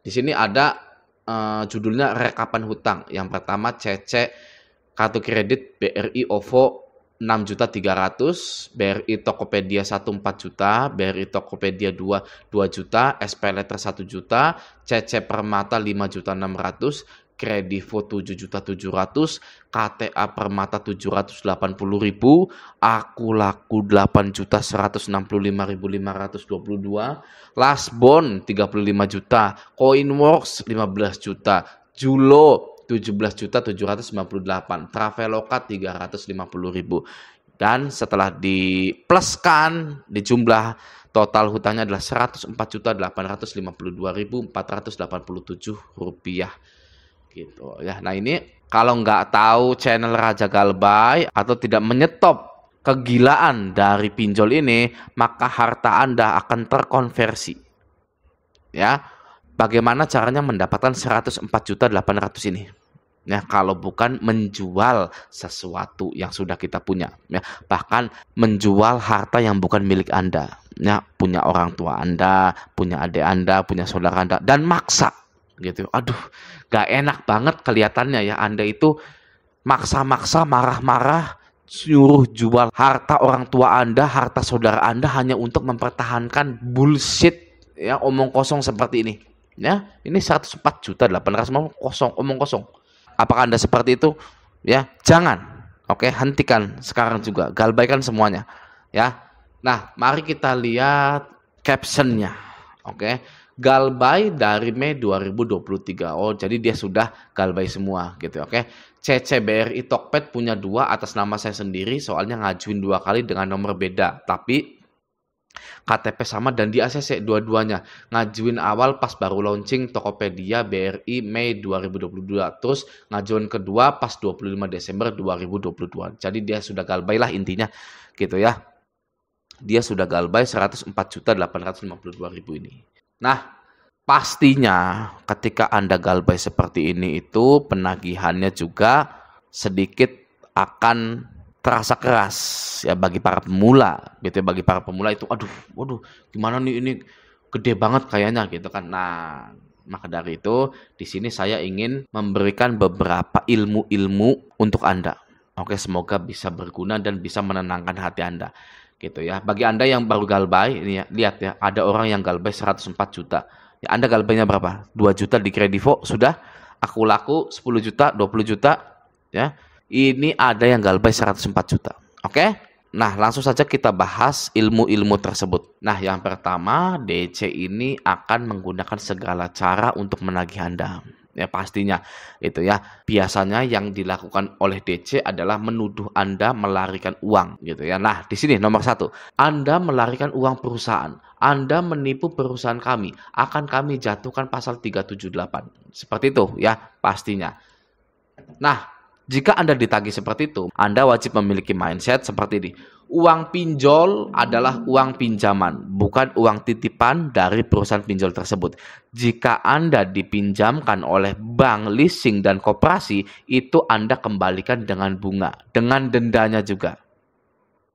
Di sini ada judulnya rekapan hutang. Yang pertama CC kartu kredit BRI OVO 6.300.000, BRI Tokopedia 1 4 juta, BRI Tokopedia 2 juta, SP Letter 1 juta, CC Permata 5.600.000, Kredivo 7.700.000, KTA Permata 780.000, Aku Laku 8.165.522, Lasbon 35 juta, Coinworks 15 juta, Julo 17.798, Traveloka 350.000. Dan setelah dipluskan di jumlah total hutangnya adalah 104.852.487 rupiah gitu ya. Nah ini kalau nggak tahu channel Raja Galbay atau tidak menyetop kegilaan dari pinjol ini, maka harta Anda akan terkonversi ya. Bagaimana caranya mendapatkan 104.800.000 ini? Ya, kalau bukan menjual sesuatu yang sudah kita punya, ya, bahkan menjual harta yang bukan milik Anda, ya, punya orang tua Anda, punya adik Anda, punya saudara Anda, dan maksa, gitu. Aduh, gak enak banget kelihatannya ya, Anda itu maksa-maksa, marah-marah, suruh jual harta orang tua Anda, harta saudara Anda hanya untuk mempertahankan bullshit, ya, omong kosong seperti ini. Ya, ini 104.800.000 kosong, omong kosong. Apakah Anda seperti itu? Ya, jangan. Oke, hentikan sekarang juga. Galbaikan semuanya. Ya. Nah, mari kita lihat captionnya. Oke. Galbay dari Mei 2023. Oh, jadi dia sudah galbay semua gitu. Oke. CCBRI Tokped punya 2 atas nama saya sendiri, soalnya ngajuin 2 kali dengan nomor beda. Tapi KTP sama dan di ACC dua-duanya. Ngajuin awal pas baru launching Tokopedia BRI Mei 2022. Terus ngajuin kedua pas 25 Desember 2022. Jadi dia sudah galbay lah intinya gitu ya. Dia sudah galbay 104.852.000 ini. Nah, pastinya ketika Anda galbay seperti ini itu penagihannya juga sedikit akan terasa keras ya bagi para pemula gitu ya. Bagi para pemula itu waduh gimana nih, ini gede banget kayaknya gitu kan. Nah, maka dari itu di sini saya ingin memberikan beberapa ilmu-ilmu untuk Anda. Oke, semoga bisa berguna dan bisa menenangkan hati Anda gitu ya. Bagi Anda yang baru galbay ini ya, lihat ya, ada orang yang galbay 104 juta. Ya, Anda galbaynya berapa? 2 juta di Kredivo sudah, Aku Laku 10 juta, 20 juta ya. Ini ada yang galbay 104 juta. Oke? Nah, langsung saja kita bahas ilmu-ilmu tersebut. Nah, yang pertama, DC ini akan menggunakan segala cara untuk menagih Anda. Ya, pastinya itu ya. Biasanya yang dilakukan oleh DC adalah menuduh Anda melarikan uang gitu ya. Nah, di sini nomor 1, Anda melarikan uang perusahaan. Anda menipu perusahaan kami, akan kami jatuhkan pasal 378. Seperti itu ya, pastinya. Nah, jika Anda ditagih seperti itu, Anda wajib memiliki mindset seperti ini. Uang pinjol adalah uang pinjaman, bukan uang titipan dari perusahaan pinjol tersebut. Jika Anda dipinjamkan oleh bank, leasing, dan koperasi, itu Anda kembalikan dengan bunga, dengan dendanya juga.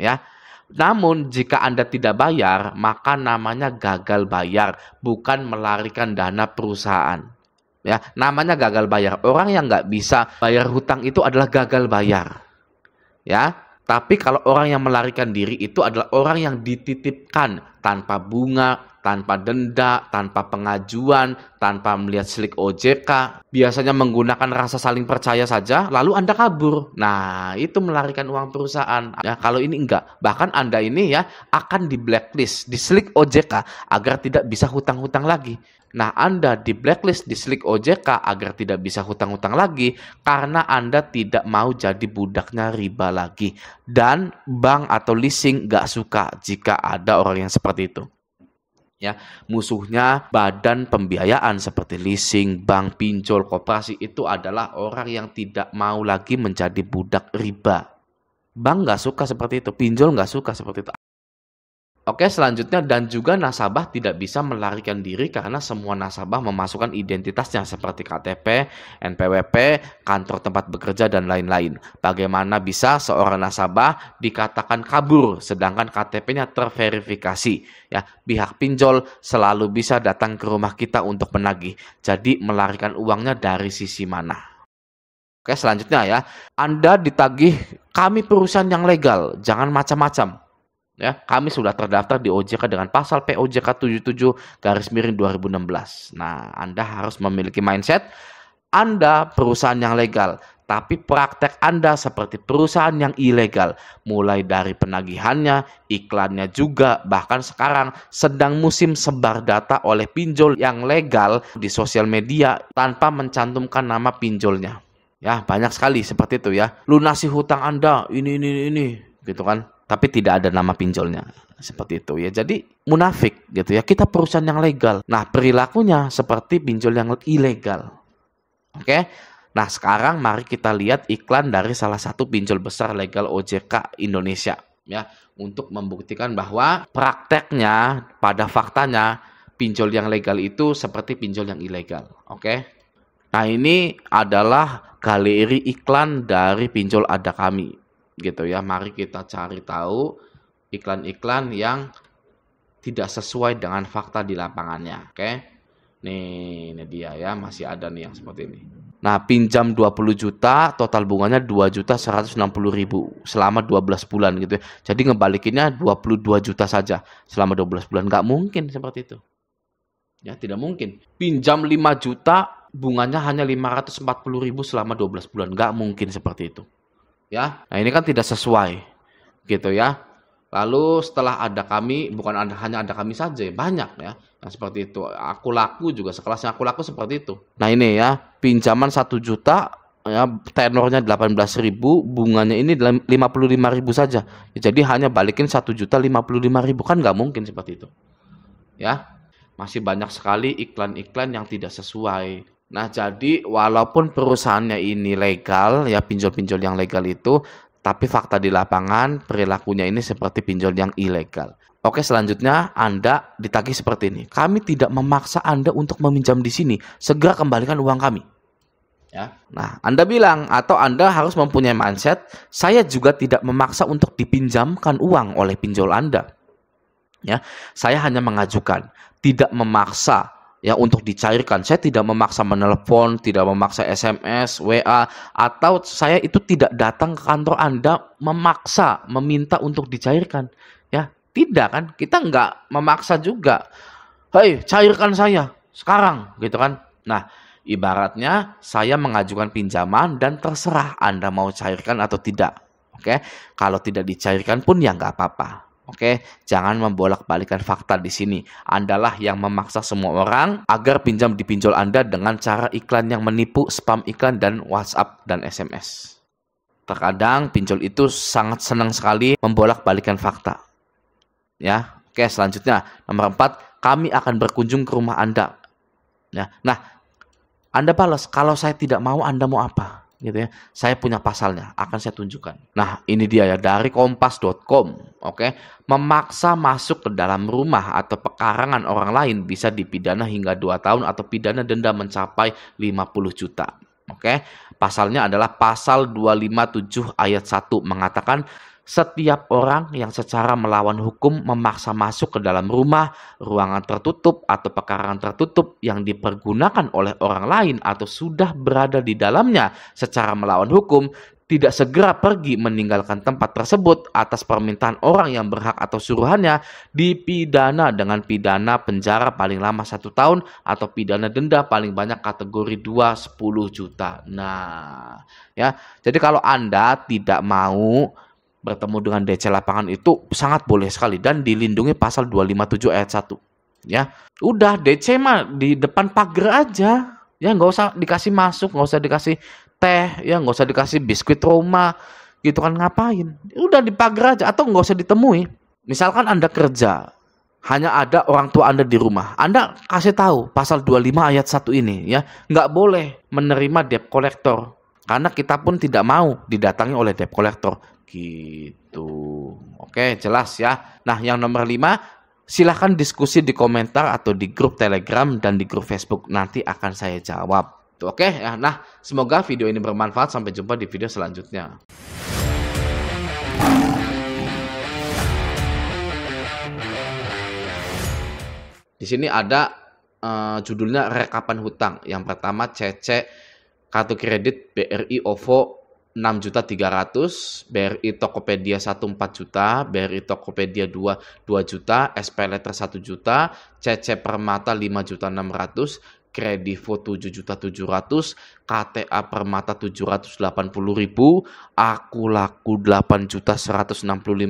Ya. Namun, jika Anda tidak bayar, maka namanya gagal bayar, bukan melarikan dana perusahaan. Ya, namanya gagal bayar. Orang yang nggak bisa bayar hutang itu adalah gagal bayar. Ya, tapi kalau orang yang melarikan diri itu adalah orang yang dititipkan tanpa bunga, tanpa denda, tanpa pengajuan, tanpa melihat slik OJK. Biasanya menggunakan rasa saling percaya saja, lalu Anda kabur. Nah, itu melarikan uang perusahaan. Ya, kalau ini enggak. Bahkan Anda ini ya akan di blacklist, di slik OJK agar tidak bisa hutang-hutang lagi. Nah, Anda di blacklist di slik OJK agar tidak bisa hutang-hutang lagi karena Anda tidak mau jadi budaknya riba lagi. Dan bank atau leasing nggak suka jika ada orang yang seperti itu. Ya, musuhnya badan pembiayaan seperti leasing, bank, pinjol, koperasi itu adalah orang yang tidak mau lagi menjadi budak riba. Bank nggak suka seperti itu, pinjol nggak suka seperti itu. Oke, selanjutnya dan juga nasabah tidak bisa melarikan diri karena semua nasabah memasukkan identitasnya seperti KTP, NPWP, kantor tempat bekerja, dan lain-lain. Bagaimana bisa seorang nasabah dikatakan kabur sedangkan KTP-nya terverifikasi? Ya, pihak pinjol selalu bisa datang ke rumah kita untuk menagih. Jadi melarikan uangnya dari sisi mana? Oke, selanjutnya ya. Anda ditagih, kami perusahaan yang legal, jangan macam-macam. Ya, kami sudah terdaftar di OJK dengan pasal POJK 77/2016. Nah, Anda harus memiliki mindset Anda perusahaan yang legal, tapi praktek Anda seperti perusahaan yang ilegal. Mulai dari penagihannya, iklannya juga, bahkan sekarang sedang musim sebar data oleh pinjol yang legal di sosial media tanpa mencantumkan nama pinjolnya. Ya, banyak sekali seperti itu ya. Lunasi hutang Anda, ini, gitu kan. Tapi tidak ada nama pinjolnya. Seperti itu ya. Jadi munafik gitu ya. Kita perusahaan yang legal. Nah, perilakunya seperti pinjol yang ilegal. Oke. Nah, sekarang mari kita lihat iklan dari salah satu pinjol besar legal OJK Indonesia ya, untuk membuktikan bahwa prakteknya pada faktanya pinjol yang legal itu seperti pinjol yang ilegal. Oke. Nah, ini adalah galeri iklan dari pinjol ada kami. Gitu ya, mari kita cari tahu iklan-iklan yang tidak sesuai dengan fakta di lapangannya. Oke, nih ini dia ya, masih ada nih yang seperti ini. Nah, pinjam 20 juta, total bunganya 2.160.000 selama 12 bulan gitu ya. Jadi ngebalikinnya 22 juta saja selama 12 bulan. Nggak mungkin seperti itu. Ya, tidak mungkin. Pinjam 5 juta, bunganya hanya 540.000 selama 12 bulan. Nggak mungkin seperti itu. Ya, nah ini kan tidak sesuai gitu ya. Lalu setelah ada kami, bukan hanya ada kami saja, banyak ya yang seperti itu. Aku Laku juga, sekelasnya Aku Laku seperti itu. Nah ini ya, pinjaman 1 juta ya, tenornya 18.000, bunganya ini 55.000 saja ya, jadi hanya balikin 1.055.000, kan nggak mungkin seperti itu ya. Masih banyak sekali iklan-iklan yang tidak sesuai. Nah, jadi walaupun perusahaannya ini legal, ya pinjol-pinjol yang legal itu, tapi fakta di lapangan perilakunya ini seperti pinjol yang ilegal. Oke, selanjutnya Anda ditagih seperti ini. Kami tidak memaksa Anda untuk meminjam di sini. Segera kembalikan uang kami. Ya. Nah, Anda bilang atau Anda harus mempunyai mindset, saya juga tidak memaksa untuk dipinjamkan uang oleh pinjol Anda. Ya, saya hanya mengajukan, tidak memaksa. Ya, untuk dicairkan. Saya tidak memaksa menelpon, tidak memaksa SMS, WA, atau saya itu tidak datang ke kantor Anda memaksa, meminta untuk dicairkan. Ya, tidak kan? Kita nggak memaksa juga. Hei, cairkan saya sekarang, gitu kan? Nah, ibaratnya saya mengajukan pinjaman dan terserah Anda mau cairkan atau tidak. Oke, kalau tidak dicairkan pun ya nggak apa-apa. Oke, jangan membolak-balikan fakta di sini. Andalah yang memaksa semua orang agar pinjam di pinjol Anda dengan cara iklan yang menipu, spam iklan, dan WhatsApp dan SMS. Terkadang pinjol itu sangat senang sekali membolak-balikan fakta. Ya, oke, selanjutnya nomor 4, kami akan berkunjung ke rumah Anda. Ya, nah, Anda balas, kalau saya tidak mau, Anda mau apa? Gitu ya. Saya punya pasalnya, akan saya tunjukkan. Nah, ini dia ya dari kompas.com. Oke, memaksa masuk ke dalam rumah atau pekarangan orang lain bisa dipidana hingga 2 tahun atau pidana denda mencapai 50 juta. Oke, pasalnya adalah pasal 257 ayat 1 mengatakan setiap orang yang secara melawan hukum memaksa masuk ke dalam rumah, ruangan tertutup, atau pekarangan tertutup yang dipergunakan oleh orang lain atau sudah berada di dalamnya secara melawan hukum, tidak segera pergi meninggalkan tempat tersebut atas permintaan orang yang berhak atau suruhannya, dipidana dengan pidana penjara paling lama 1 tahun atau pidana denda paling banyak kategori 2 10 juta. Nah, ya. Jadi kalau Anda tidak mau bertemu dengan DC lapangan itu sangat boleh sekali dan dilindungi pasal 257 ayat 1. Ya, udah DC mah di depan pagar aja. Ya, nggak usah dikasih masuk, nggak usah dikasih teh, ya nggak usah dikasih biskuit Roma, gitu kan, ngapain? Udah di pagar aja atau nggak usah ditemui. Misalkan Anda kerja, hanya ada orang tua Anda di rumah, Anda kasih tahu pasal 25 ayat 1 ini, ya nggak boleh menerima debt collector karena kita pun tidak mau didatangi oleh debt collector. Gitu. Oke, jelas ya. Nah, yang nomor 5, silahkan diskusi di komentar atau di grup Telegram dan di grup Facebook. Nanti akan saya jawab. Tuh, oke ya. Nah, semoga video ini bermanfaat. Sampai jumpa di video selanjutnya. Di sini ada judulnya rekapan hutang. Yang pertama CC kartu kredit BRI OVO 6.300.000, BRI Tokopedia 1 4 juta, BRI Tokopedia 2 juta, SP Letter 1 juta, CC Permata 5.600.000, Kredivo 7.700.000, KTA Permata 780.000, Aku Laku 8.165.000.